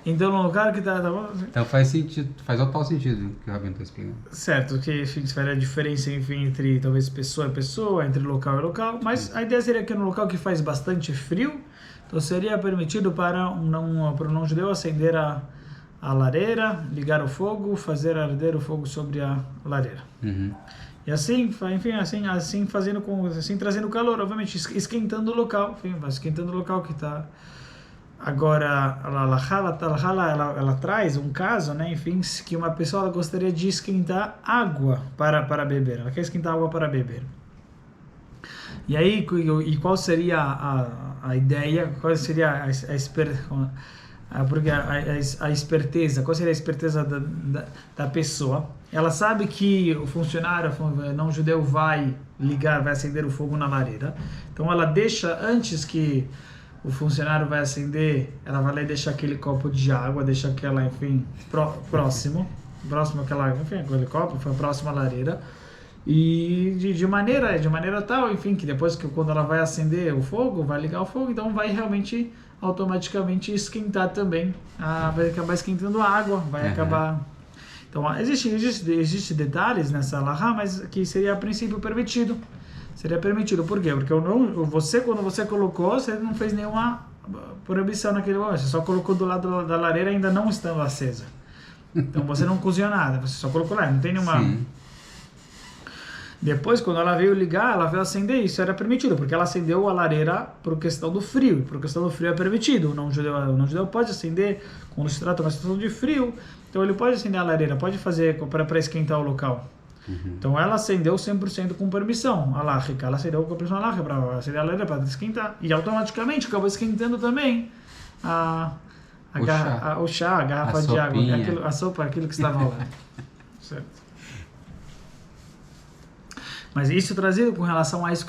Então, no lugar que está... Então faz sentido, faz total sentido o que o Rabino está explicando. Certo, que enfim, se faria a diferença enfim, entre talvez pessoa e pessoa, entre local e local, mas a ideia seria que no local que faz bastante frio, então seria permitido para um não judeu acender a lareira, ligar o fogo, fazer arder o fogo sobre a lareira. E assim, enfim, assim fazendo assim trazendo calor, obviamente esquentando o local, enfim, vai esquentando o local que está. Agora, ela traz um caso, né, enfim, que uma pessoa gostaria de esquentar água para beber. Ela quer esquentar água para beber. E aí, qual seria a ideia? Qual seria a esperteza? Qual seria a esperteza da pessoa? Ela sabe que o funcionário não judeu vai acender o fogo na lareira. Então, ela deixa antes que o funcionário vai acender, ela vai lá e deixa aquele copo de água, deixa aquela, enfim, próximo àquela, enfim, aquele copo, foi próximo à lareira, e de maneira tal, enfim, que depois quando ela vai acender o fogo, vai ligar o fogo, então vai realmente, automaticamente esquentar também, vai acabar esquentando a água, vai acabar... Então, existe detalhes nessa halahá, mas que seria a princípio permitido. Seria permitido. Por quê? Porque quando você colocou, você não fez nenhuma proibição naquele momento. Você só colocou do lado da lareira ainda não estando acesa. Então você não cozinhou nada. Você só colocou lá. Não tem nenhuma... Sim. Depois, quando ela veio ligar, ela veio acender, isso era permitido. Porque ela acendeu a lareira por questão do frio. Por questão do frio é permitido. O não judeu pode acender quando se trata de uma situação de frio. Então ele pode acender a lareira, pode fazer para esquentar o local. Então ela acendeu 100% com permissão aláhica, ela acendeu com permissão aláhica para acender a lareira para esquentar, e automaticamente acabou esquentando também o chá, a garrafa de água, a sopa, aquilo que estava lá. Certo. Mas isso trazido com relação a isso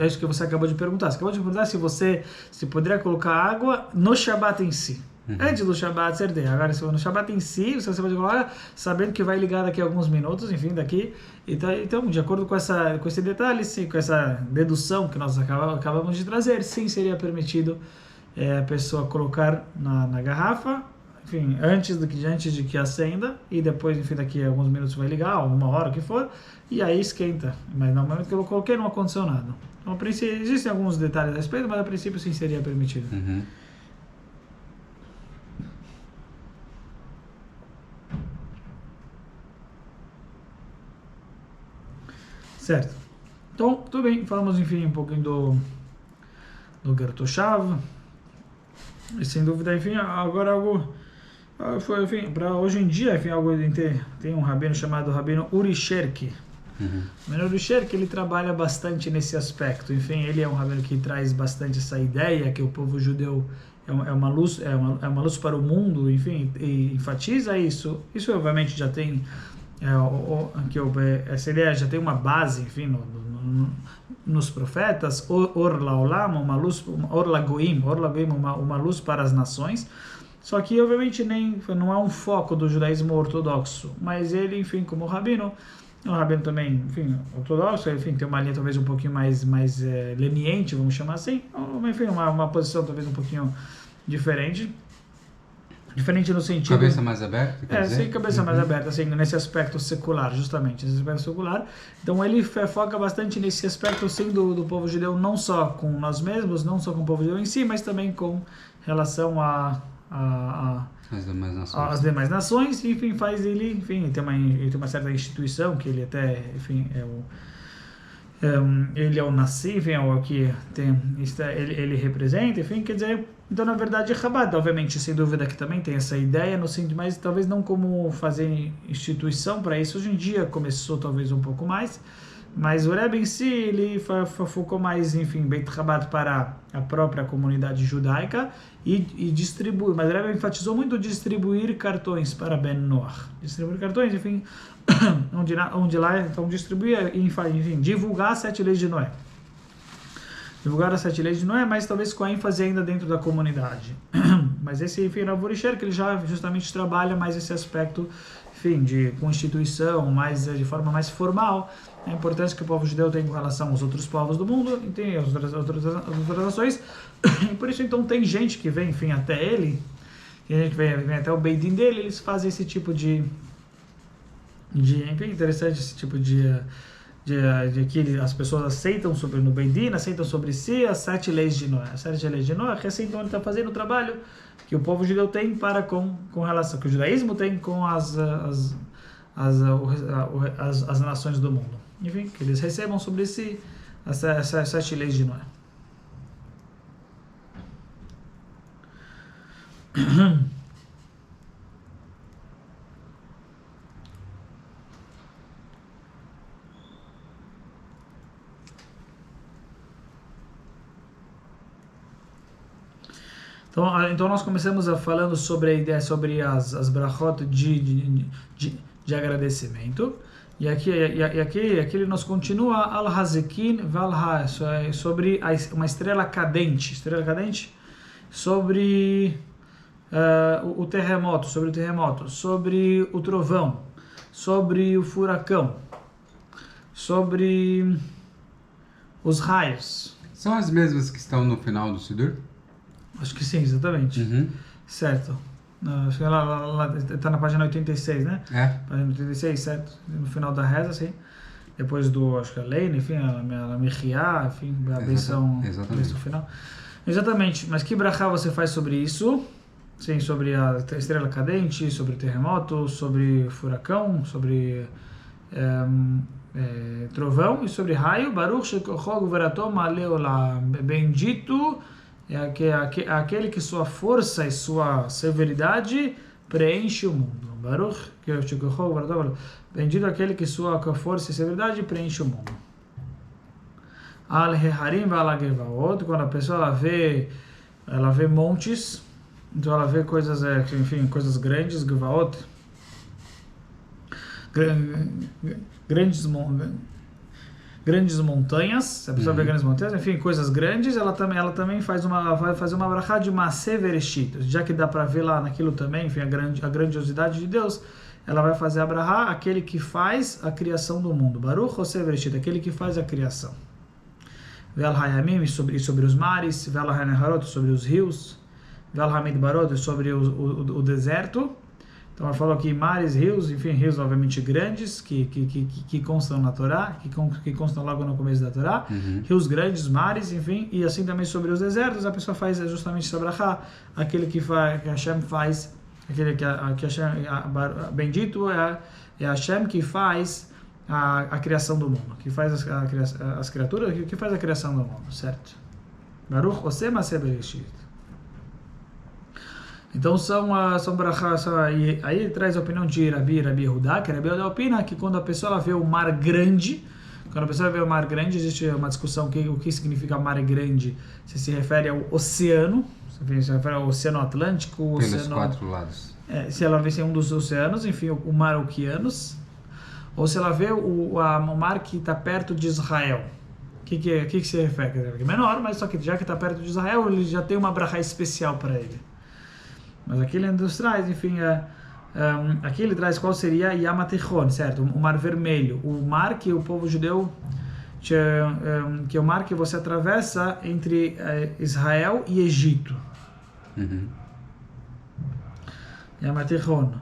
isso que você acabou de perguntar. Você acabou de perguntar se poderia colocar água no Shabat em si. Antes do Shabbat Serdei. Agora, no Shabbat em si, você pode colocar, sabendo que vai ligar daqui a alguns minutos, enfim, daqui. Então, de acordo com esse detalhe, sim, com essa dedução que nós acabamos de trazer, sim, seria permitido a pessoa colocar na garrafa, enfim, antes de que acenda, e depois, enfim, daqui a alguns minutos vai ligar, ou uma hora, o que for, e aí esquenta. Mas no momento que eu coloquei, não aconteceu nada. Então, existem alguns detalhes a respeito, mas a princípio, sim, seria permitido. Certo. Então, tudo bem. Falamos, enfim, um pouquinho do Gertoshav. E sem dúvida, enfim, agora algo... enfim, para hoje em dia, enfim, algo tem um rabino chamado Rabino Uri Sherki. O Rabino Uri Sherki, ele trabalha bastante nesse aspecto. Enfim, ele é um rabino que traz bastante essa ideia que o povo judeu é uma luz para o mundo, enfim, e enfatiza isso. Isso, obviamente, já tem... essa ideia já tem uma base, enfim, nos profetas, Or Laolam, uma luz, Or Lagoim, uma luz para as nações. Só que, obviamente, não há um foco do judaísmo ortodoxo, mas ele, enfim, como rabino, um rabino também, enfim, ortodoxo, enfim, tem uma linha talvez um pouquinho mais leniente, vamos chamar assim, enfim, uma posição talvez um pouquinho diferente no sentido... Cabeça mais aberta? Sim, cabeça mais aberta, assim, nesse aspecto secular, justamente, nesse aspecto secular. Então ele foca bastante nesse aspecto, sim, do povo judeu, não só com nós mesmos, não só com o povo judeu em si, mas também com relação as demais nações. Enfim, tem uma certa instituição que ele até, enfim, ele é o Nassi, enfim, é o que ele representa, enfim, quer dizer, então na verdade Chabad, obviamente, sem dúvida que também tem essa ideia, no sentido, mas talvez não como fazer instituição para isso, hoje em dia começou talvez um pouco mais, mas o Rebbe em si, ele focou mais, enfim, Beit Chabad para a própria comunidade judaica e distribuir, mas o Rebbe enfatizou muito distribuir cartões para Ben Noach, distribuir cartões, enfim, onde lá, então distribuir, enfim, divulgar as 7 leis de Noé. Divulgar as 7 leis de Noé, mas talvez com a ênfase ainda dentro da comunidade. Mas esse, enfim, Rav Uri Sherki, ele já justamente trabalha mais esse aspecto, enfim, de constituição, de forma mais formal, a importância que o povo judeu tem com relação aos outros povos do mundo, e tem as outras nações, e por isso, então, tem gente que vem, enfim, até ele, que a gente vem até o Beidin dele, eles fazem esse tipo de enfim, interessante esse tipo de que as pessoas aceitam no Beidin, aceitam sobre si as 7 leis de Noé. As 7 leis de Noé, que assim então ele está fazendo o trabalho que o povo judeu tem para com relação, que o judaísmo tem com as nações do mundo. Enfim, que eles recebam sobre si as 7 leis de Noé. Então nós começamos falando sobre a ideia, sobre as brachot de agradecimento. E aqui nós continua al-hazekin val-ha, sobre uma estrela cadente. Estrela cadente sobre o terremoto, sobre o trovão, sobre o furacão, sobre os raios. São as mesmas que estão no final do Sidur? Acho que sim, exatamente. Certo. Acho que ela está na página 86, né? Página 86, certo. No final da reza, sim. Depois acho que a lei, enfim, a Mechiá, enfim, a benção final. Exatamente. Mas que brachá você faz sobre isso? Sim, sobre a estrela cadente, sobre o terremoto, sobre o furacão, sobre trovão e sobre raio. Baruch shekocho gvurato maleh olam. Bendito é aquele que sua força e sua severidade preenche o mundo. Baruch shekocho gvurato maleh. Bendito é aquele que sua força e severidade preenche o mundo. Al heharim vala gevaot. Quando a pessoa ela vê montes, então ela vê coisas, enfim, coisas grandes, gevaot, grandes montanhas. Se a pessoa vê grandes montanhas, enfim, coisas grandes, ela também vai fazer uma brachá de Maaseh Bereshit, já que dá para ver lá naquilo também, enfim, a grandiosidade de Deus. Ela vai fazer a brachá, aquele que faz a criação do mundo. Baruch Maaseh Bereshit, aquele que faz a criação. Ve'al hayamim, sobre os mares. Ve'al haneharot, sobre os rios. Ve'al hamidbarot, sobre o deserto. Então ela falou aqui mares, rios, enfim, rios obviamente grandes, que constam na Torá, que constam logo no começo da Torá. Rios grandes, mares, enfim, e assim também sobre os desertos. A pessoa faz justamente essa brachá, aquele que Hashem faz, aquele que Hashem, bendito é Hashem que faz a criação do mundo, que faz as criaturas, que faz a criação do mundo, certo? Baruch Oseh Maaseh Bereshit. Então são brachas, aí traz a opinião de Rabi Yehudá, que Rabi Yehudá opina que quando a pessoa vê o mar grande, existe uma discussão o que significa mar grande, se refere ao oceano, se refere ao Oceano Atlântico, pelos 4 lados. Se ela vê um dos oceanos, enfim, o mar Oceanos, ou se ela vê o mar que está perto de Israel. O que se refere? É menor, mas só que já que está perto de Israel, ele já tem uma brachá especial para ele. Mas aqui ele nos traz, enfim, aqui ele traz qual seria Yam HaTichon, certo? O Mar Vermelho, o mar que o povo judeu, que é o mar que você atravessa entre Israel e Egito. Yam HaTichon.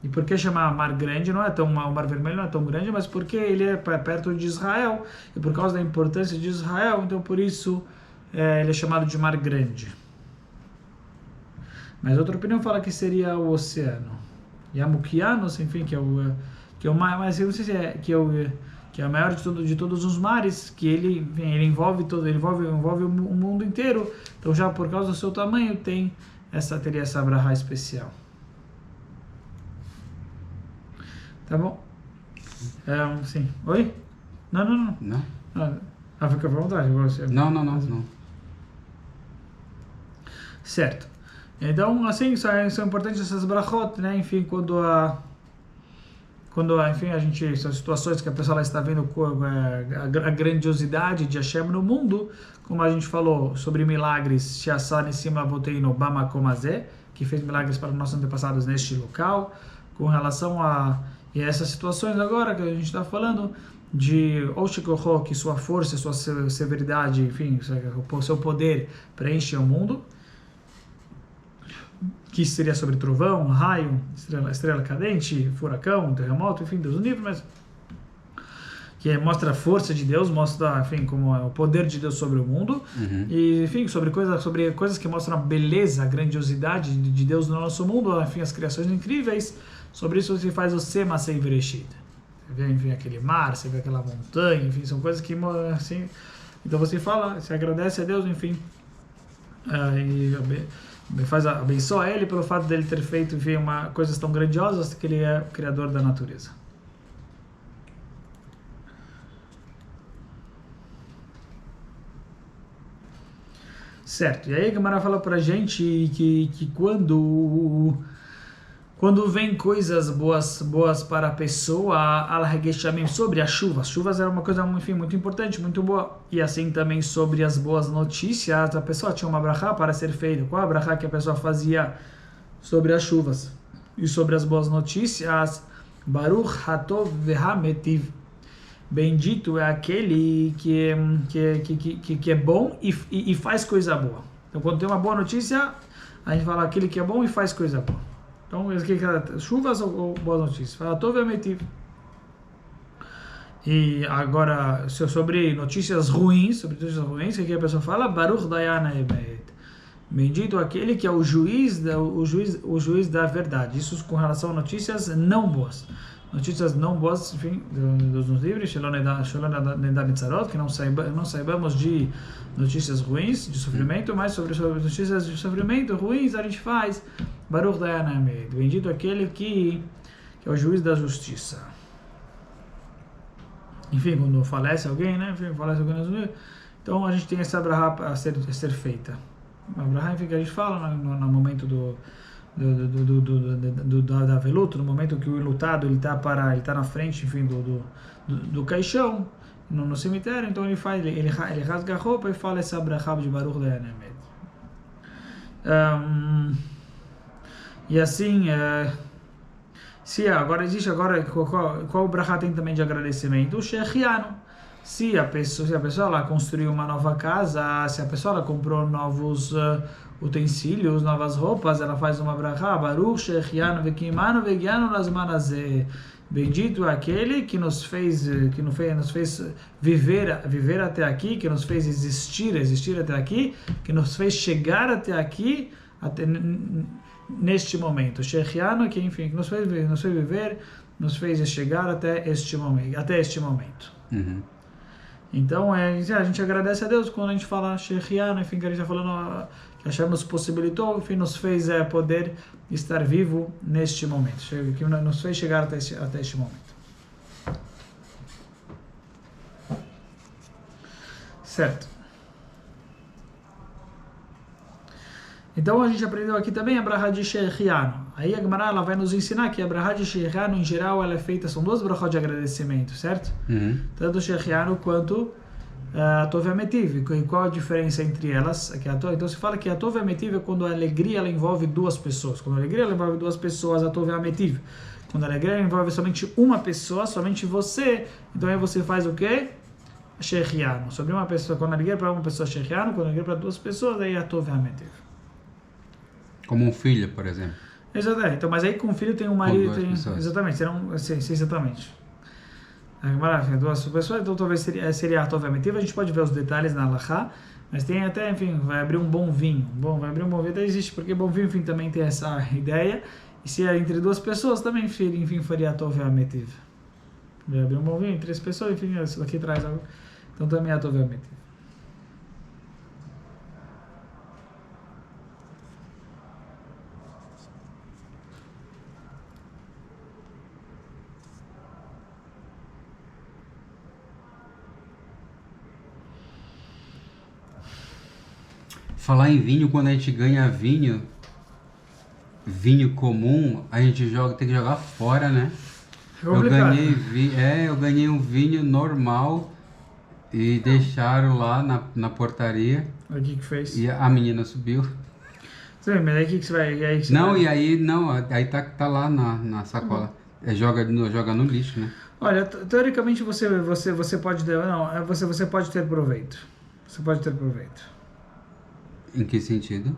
E por que chamar Mar Grande? O Mar Vermelho não é tão grande, mas porque ele é perto de Israel, e por causa da importância de Israel, então por isso ele é chamado de Mar Grande. Mas outra opinião fala que seria o oceano. Yam Oceanos, enfim, que é o mar, mas eu não sei se que é o maior de todos os mares, que ele envolve o mundo inteiro. Então já por causa do seu tamanho teria essa brachá especial. Tá bom? Sim. Oi? Não. Fica à vontade. Não. Certo. Então, assim, são importantes essas brachot, né? Enfim, quando enfim, são situações que a pessoa está vendo a grandiosidade de Hashem no mundo, como a gente falou sobre milagres, She'asa Nisim Avoteinu Bamakom Hazeh, que fez milagres para nossos antepassados neste local, com relação a essas situações agora que a gente está falando, de Oshikoho, que sua força, sua severidade, enfim, o seu poder preenche o mundo. que seria sobre trovão, raio, estrela cadente, furacão, terremoto, enfim, Deus livre, mas que mostra a força de Deus, mostra, enfim, como é o poder de Deus sobre o mundo, e, enfim, sobre coisas que mostram a beleza, a grandiosidade de Deus no nosso mundo, enfim, as criações incríveis. Sobre isso você faz o Sema Sei Bereshit. Você vê, enfim, aquele mar, você vê aquela montanha, enfim, são coisas que, assim, então você fala, você agradece a Deus, enfim, e abençoa Ele pelo fato dele ter feito, enfim, coisas tão grandiosas, que Ele é o Criador da natureza. Certo, e aí a Gemara fala pra gente que quando vem coisas boas para a pessoa, sobre as chuvas era uma coisa, enfim, muito importante, muito boa, e assim também sobre as boas notícias, a pessoa tinha uma brachá para ser feita. Qual a brachá que a pessoa fazia sobre as chuvas? E sobre as boas notícias, Baruch Hatov Vehametiv. Bendito é aquele que é bom e faz coisa boa. Então, quando tem uma boa notícia, a gente fala aquele que é bom e faz coisa boa. Então, chuvas ou boas notícias? Fala, Tov Vehametiv. E agora, sobre notícias ruins, o que a pessoa fala? Baruch Dayan Emet. Bendito aquele que é o juiz da verdade. Isso com relação a notícias não boas. Notícias não boas, enfim, dos livros, que não saibamos de notícias ruins, de sofrimento, mas sobre notícias de sofrimento ruins a gente faz Baruch Dayan Emet. Bendito aquele que é o juiz da justiça. Enfim, quando falece alguém, né? Então a gente tem essa brahá a ser feita. A brahá, enfim, que a gente fala no momento da veluto, no momento que o enlutado ele tá na frente, enfim, do caixão, no cemitério, então ele rasga a roupa e fala essa brachá de Baruch Dayan Emet. E assim, qual brachá tem também de agradecimento? O Shechianu. Se a pessoa ela construiu uma nova casa, se a pessoa ela comprou novos utensílios, novas roupas, ela faz uma brachá, Baruch Shechianu Vekimanu Vegianu Lazmanazeh. Bendito é aquele que nos fez viver até aqui, que nos fez existir até aqui, que nos fez chegar até aqui, neste momento. Shechianu, que enfim, que nos fez viver, nos fez chegar até este momento. Então, a gente agradece a Deus quando a gente fala Shechianu, enfim, que a gente está falando que Hashem nos possibilitou, enfim, nos fez poder estar vivo neste momento, que nos fez chegar até este momento. Certo. Então, a gente aprendeu aqui também a brachá de Shechianu. Aí a Gemara ela vai nos ensinar que a brachá de Shechianu, em geral, ela é feita, são duas brachot de agradecimento, certo? Tanto Shechianu quanto a Tov Vehametiv. E qual a diferença entre elas? Então se fala que a Tov Vehametiv é quando a alegria ela envolve duas pessoas. Quando a alegria ela envolve duas pessoas, a Tov Vehametiv. Quando a alegria envolve somente uma pessoa, somente você, então aí você faz o quê? Shechianu. Sobre uma pessoa, quando a alegria é para uma pessoa, Shechianu, quando a alegria é para duas pessoas, aí a Tov Vehametiv. Como um filho, por exemplo. Exatamente. Então, mas aí com o filho tem um marido, exatamente, exatamente. Duas pessoas, então talvez seria a Tov Vehametiv. A gente pode ver os detalhes na Halachá, mas tem até, enfim, vai abrir um bom vinho. Até existe, porque bom vinho, enfim, também tem essa ideia. E se é entre duas pessoas, também, enfim, faria a Tov Vehametiv. Vai abrir um bom vinho, 3 pessoas, enfim, isso daqui traz algo. Então também é a Tov Vehametiv. Falar em vinho, quando a gente ganha vinho comum, a gente tem que jogar fora, né? Eu ganhei um vinho normal e deixaram lá na portaria. O que fez? E a menina subiu. Sim, mas aí o que você vai... Aí tá lá na sacola. Joga no lixo, né? Olha, teoricamente você pode ter proveito. Você pode ter proveito. Em que sentido?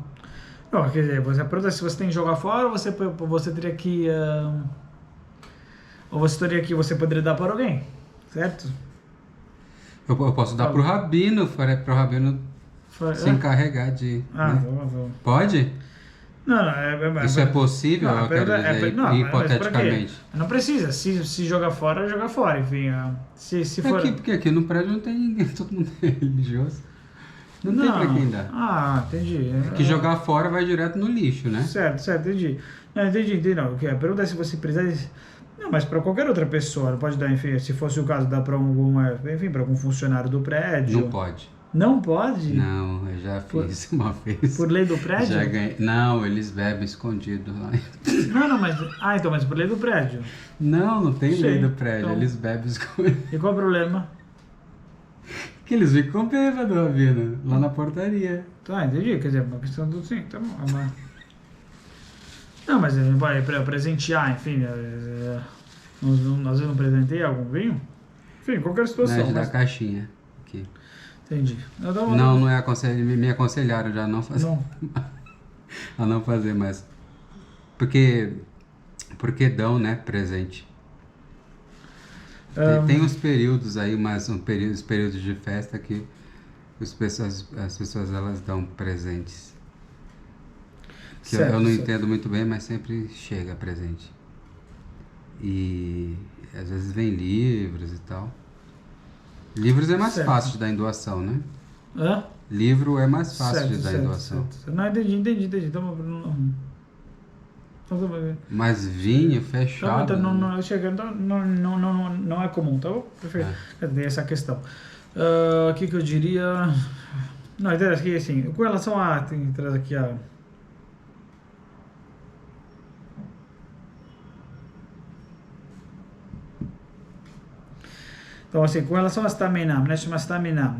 Não, quer dizer, você pergunta se você tem que jogar fora ou você teria que... ou você poderia dar para alguém, certo? Eu posso dar pro rabino se encarregar de... né? Pode? Não, Isso é possível, não, eu quero dizer, hipoteticamente. Não precisa, se jogar fora, jogar fora, enfim. Se for... Porque aqui no prédio não tem ninguém, todo mundo é religioso. Não tem pra quem dar. Ah, entendi. Que jogar fora vai direto no lixo, né? Certo, entendi. Não, entendi. Não. A pergunta é se você precisar... Não, mas para qualquer outra pessoa, não pode dar, enfim, se fosse o caso, dar para algum funcionário do prédio. Não pode. Não pode? Não, eu já fiz uma vez. Por lei do prédio? Já ganhei. Não, eles bebem escondido lá. Não, mas... mas por lei do prédio? Não tem lei do prédio, então... eles bebem escondido. E qual o problema? Que eles ficam bêbados, Rabino, lá na portaria. Tá, entendi, quer dizer, uma questão do... Sim, tá bom. Não, mas ele vai presentear, enfim, às vezes não presentei algum vinho. Enfim, qualquer situação. Da caixinha aqui. Entendi. Não é me aconselharam já a não fazer. Não. A não fazer mais. Porque dão, né, presente. Tem uns períodos aí, os períodos de festa que as pessoas elas dão presentes. Que eu não entendo muito bem, mas sempre chega presente. E às vezes vem livros e tal. Livros é mais fácil de dar em doação, né? Hã? Livro é mais fácil de dar em doação. Não, entendi. Então, mas vinho fechado... Não é comum, tá bom? Perfeito. Tem essa questão. O que eu diria... Não, aqui assim, com relação a... Traz aqui a... Então, assim, com relação a staminam, né? Chama staminam.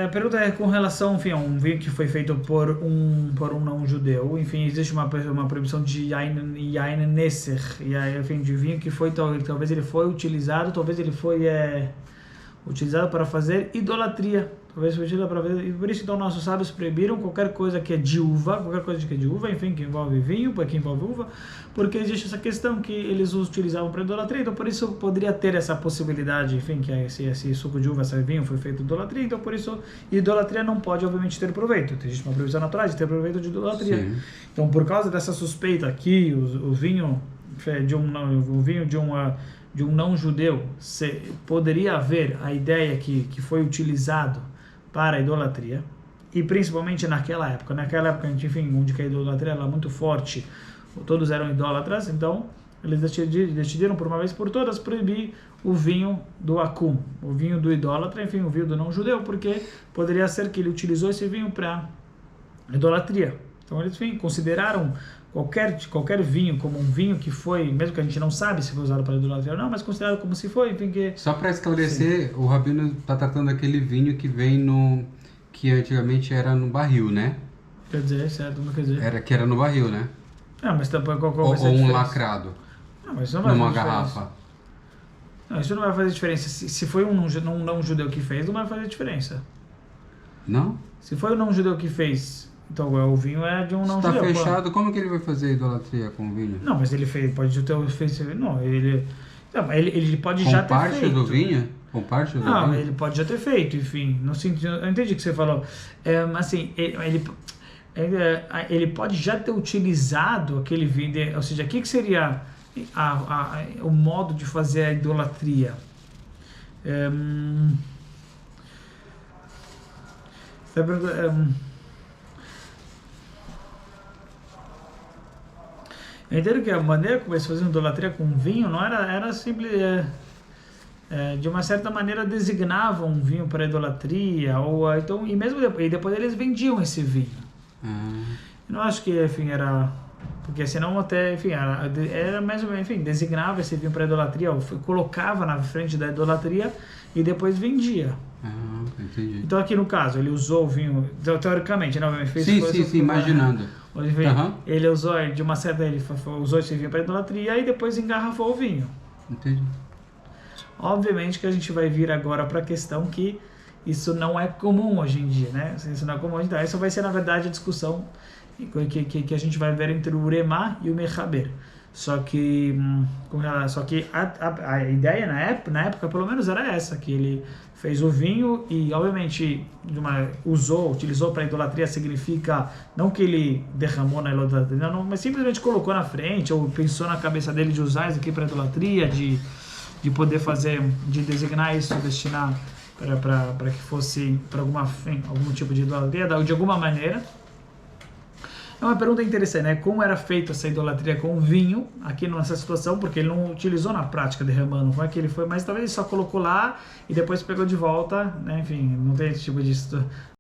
A pergunta é com relação, enfim, a um vinho que foi feito por um não-judeu. Enfim, existe uma proibição de yain nesser, enfim, de vinho que foi, talvez ele foi utilizado, utilizado para fazer idolatria. Talvez foi utilizado para fazer, e por isso então nossos sábios proibiram qualquer coisa que é de uva, enfim, que envolve vinho, que envolve uva, porque existe essa questão que eles utilizavam para idolatria, então por isso poderia ter essa possibilidade, enfim, que esse suco de uva, esse vinho foi feito de idolatria, então por isso idolatria não pode obviamente ter proveito, existe uma proibição natural de ter proveito de idolatria. Sim. Então por causa dessa suspeita aqui, o vinho de um não-judeu, poderia haver a ideia que foi utilizado para a idolatria, e principalmente naquela época, enfim, onde a idolatria era muito forte, todos eram idólatras, então eles decidiram por uma vez por todas proibir o vinho do Akum, o vinho do idólatra, enfim, o vinho do não-judeu, porque poderia ser que ele utilizou esse vinho para idolatria. Então eles, enfim, consideraram qualquer vinho como um vinho que foi, mesmo que a gente não sabe se foi usado para idolatria ou não, mas considerado como se foi, enfim, que... Só para esclarecer, sim. O Rabino está tratando aquele vinho que vem que antigamente era no barril, né? Quer dizer, certo, não quer dizer... Que era no barril, né? Não, mas ou um lacrado. Não, mas isso não vai numa garrafa. Não, isso não vai fazer diferença. Se foi um não-judeu que fez, não vai fazer diferença. Não? Se foi um não-judeu que fez... Então, o vinho é de um não-judeu. Está fechado, como que ele vai fazer idolatria com o vinho? Não, mas ele pode ter feito... Não, ele pode já ter feito. Com parte do vinho? Com parte do vinho? Não, ele pode já ter feito, enfim. No sentido, eu entendi o que você falou. Assim, ele pode já ter utilizado aquele vinho, ou seja, o que seria o modo de fazer a idolatria? Eu entendo que a maneira como eles faziam idolatria com vinho não era simples, de uma certa maneira designavam um vinho para idolatria, então, e depois eles vendiam esse vinho. Eu não acho que, enfim, era... Porque senão até, enfim, era mais ou menos, enfim, designava esse vinho para idolatria, ou colocava na frente da idolatria e depois vendia. Entendi. Então aqui no caso, ele usou o vinho, teoricamente, não, ele fez... Sim, imaginando. Ele usou de uma certa, ele usou esse vinho para idolatria e depois engarrafou o vinho. Entendi. Obviamente que a gente vai vir agora para a questão que isso não é comum hoje em dia, né? Isso não é comum, então essa vai ser na verdade a discussão que a gente vai ver entre o Uremá e o Mechaber. Só que a ideia na época pelo menos era essa, que ele fez o vinho e obviamente utilizou para idolatria, significa não que ele derramou na idolatria, não, mas simplesmente colocou na frente ou pensou na cabeça dele de usar isso aqui para idolatria, de poder fazer, de designar isso, destinar para que fosse para algum tipo de idolatria, de alguma maneira. É uma pergunta interessante, né? Como era feita essa idolatria com vinho aqui nessa situação, porque ele não utilizou na prática derramando, como é que ele foi, mas talvez ele só colocou lá e depois pegou de volta, né? Enfim, não tem esse tipo de